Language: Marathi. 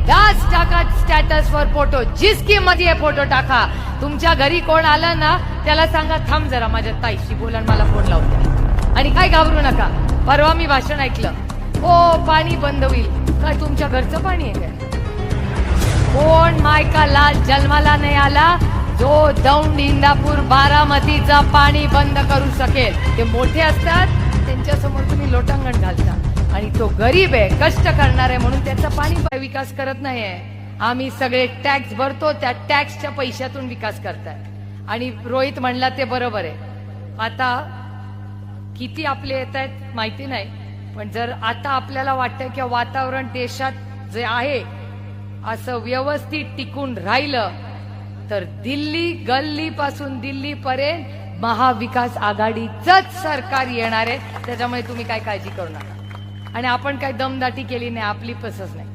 बिंदास टाका स्टॅटसवर फोटो, जिसकी मर्जी आहे फोटो टाका. तुमच्या घरी कोण आलं ना त्याला सांगा थांब जरा माझ्या ताईशी बोला आणि मला फोन लावते. आणि काय घाबरू नका. परवा मी भाषण ऐकलं, ओ पाणी बंद होईल. काय तुमच्या घरचं पाणी आहे काय? कोण मायका लाल जन्माला नाही आला जो दौंड, इंदापूर, बारामतीचा पाणी बंद करू शकेल. ते मोठे असतात त्यांच्या समोर तुम्ही लोटांगण घालता, आणि तो गरीब आहे, कष्ट करणार आहे म्हणून त्याचा पाणी विकास करत नाहीये. आम्ही सगळे टॅक्स भरतो, त्या टॅक्सच्या पैशातून विकास करताय. आणि रोहित म्हणला ते बरोबर आहे. आता किती आपले येत आहेत माहिती नाही, पण जर आता आपल्याला वाटतं की वातावरण देशात जे आहे असं व्यवस्थित टिकून राहिलं तर दिल्ली, गल्ली पासून दिल्ली पर्यंत महाविकास आघाडीचंच सरकार येणार आहे. त्याच्यामुळे तुम्ही काय काळजी करू नका. आणि आपण काय दमदाटी केली नाही, आपली पसच नाही.